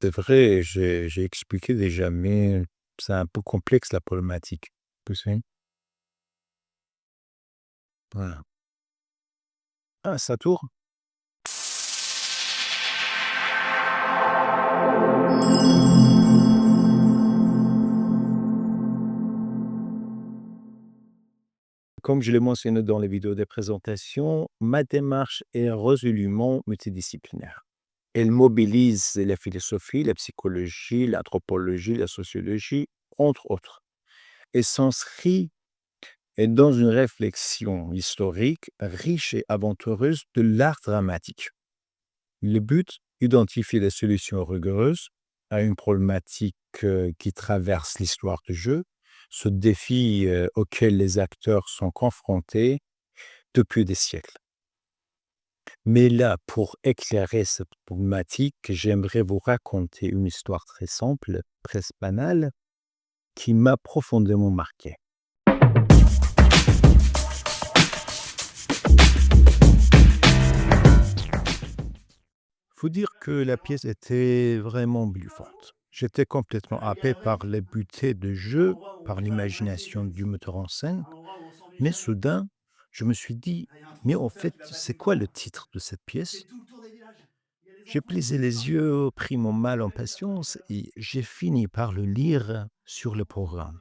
C'est vrai, j'ai expliqué déjà, mais c'est un peu complexe la problématique. Tu sais? Voilà. Ah, ça tourne? Comme je l'ai mentionné dans les vidéos de présentation, ma démarche est résolument multidisciplinaire. Elle mobilise la philosophie, la psychologie, l'anthropologie, la sociologie, entre autres, et s'inscrit dans une réflexion historique riche et aventureuse de l'art dramatique. Le but, identifier des solutions rigoureuses à une problématique qui traverse l'histoire du jeu, ce défi auquel les acteurs sont confrontés depuis des siècles. Mais là, pour éclairer cette problématique, j'aimerais vous raconter une histoire très simple, presque banale, qui m'a profondément marqué. Faut dire que la pièce était vraiment bluffante. J'étais complètement happé par les beautés de jeu, par l'imagination du metteur en scène, mais soudain, je me suis dit, mais en fait, c'est quoi le titre de cette pièce? J'ai plissé les yeux, pris mon mal en patience et j'ai fini par le lire sur le programme.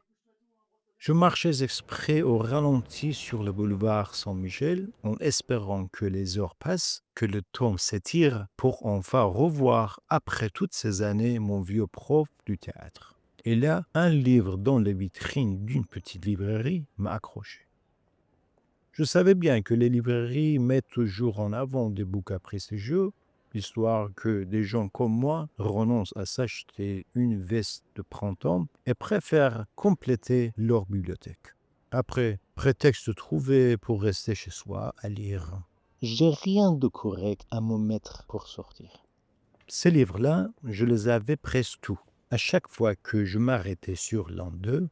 Je marchais exprès au ralenti sur le boulevard Saint-Michel en espérant que les heures passent, que le temps s'étire pour enfin revoir après toutes ces années mon vieux prof du théâtre. Et là, un livre dans les vitrines d'une petite librairie m'a accroché. Je savais bien que les librairies mettent toujours en avant des bouquins prestigieux, histoire que des gens comme moi renoncent à s'acheter une veste de printemps et préfèrent compléter leur bibliothèque. Après, prétexte trouvé pour rester chez soi à lire. J'ai rien de correct à me mettre pour sortir. Ces livres-là, je les avais presque tous. À chaque fois que je m'arrêtais sur l'un d'eux,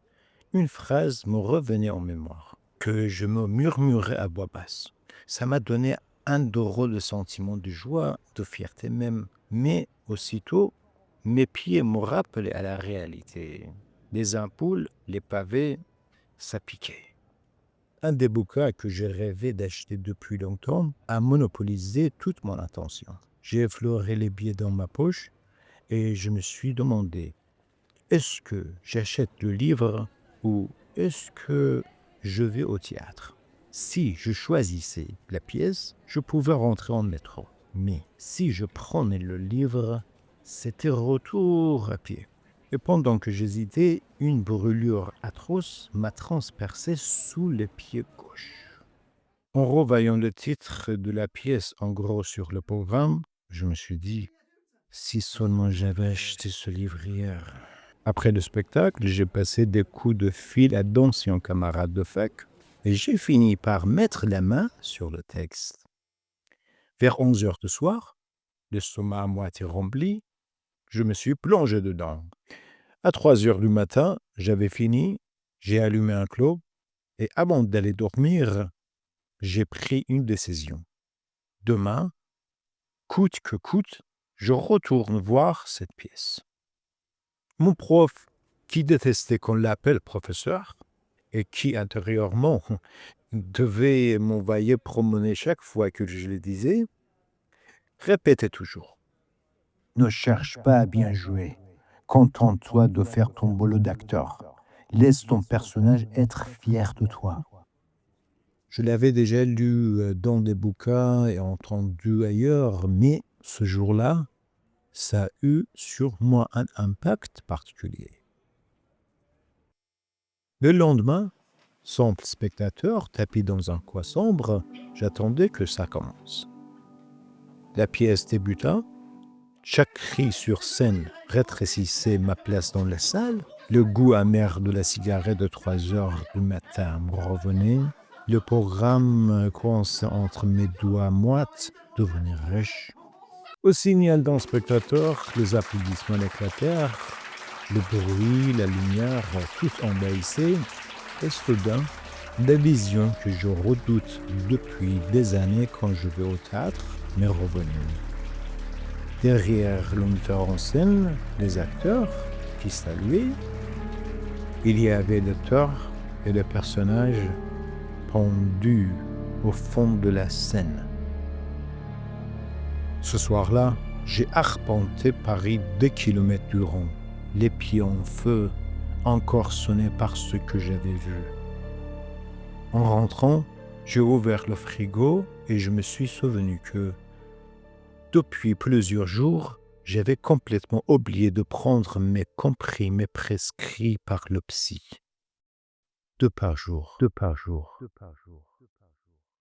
une phrase me revenait en mémoire, que je me murmurais à voix basse. Ça m'a donné un drôle de sentiment de joie, de fierté même. Mais aussitôt, mes pieds me rappelaient à la réalité. Les ampoules, les pavés, ça piquait. Un des bouquins que j'ai rêvé d'acheter depuis longtemps a monopolisé toute mon attention. J'ai effleuré les billets dans ma poche et je me suis demandé, est-ce que j'achète le livre ou est-ce que je vais au théâtre? Si je choisissais la pièce, je pouvais rentrer en métro. Mais si je prenais le livre, c'était retour à pied. Et pendant que j'hésitais, une brûlure atroce m'a transpercé sous le pied gauche. En revoyant le titre de la pièce en gros sur le programme, je me suis dit, si seulement j'avais acheté ce livre hier. Après le spectacle, j'ai passé des coups de fil à d'anciens camarades de fac et j'ai fini par mettre la main sur le texte. Vers 11 heures du soir, l'estomac à moitié rempli, je me suis plongé dedans. À 3 heures du matin, j'avais fini, j'ai allumé un clope et avant d'aller dormir, j'ai pris une décision. Demain, coûte que coûte, je retourne voir cette pièce. Mon prof, qui détestait qu'on l'appelle professeur, et qui intérieurement devait m'envoyer promener chaque fois que je le disais, répétait toujours. Ne cherche pas à bien jouer. Contente-toi de faire ton boulot d'acteur. Laisse ton personnage être fier de toi. Je l'avais déjà lu dans des bouquins et entendu ailleurs, mais ce jour-là, ça a eu sur moi un impact particulier. Le lendemain, simple spectateur, tapis dans un coin sombre, j'attendais que ça commence. La pièce débuta. Chaque cri sur scène rétrécissait ma place dans la salle. Le goût amer de la cigarette de 3 heures du matin me revenait. Le programme coincé entre mes doigts moites devenait riche. Au signal d'un spectateur, les applaudissements éclatèrent. Le bruit, la lumière, tout envahissait. Et soudain, la vision que je redoute depuis des années quand je vais au théâtre m'est revenue. Derrière le metteur en scène, les acteurs qui saluaient, il y avait l'auteur et le personnage pendus au fond de la scène. Ce soir-là, j'ai arpenté Paris 2 kilomètres durant, les pieds en feu, encore sonnés par ce que j'avais vu. En rentrant, j'ai ouvert le frigo et je me suis souvenu que, depuis plusieurs jours, j'avais complètement oublié de prendre mes comprimés prescrits par le psy. 2 par jour.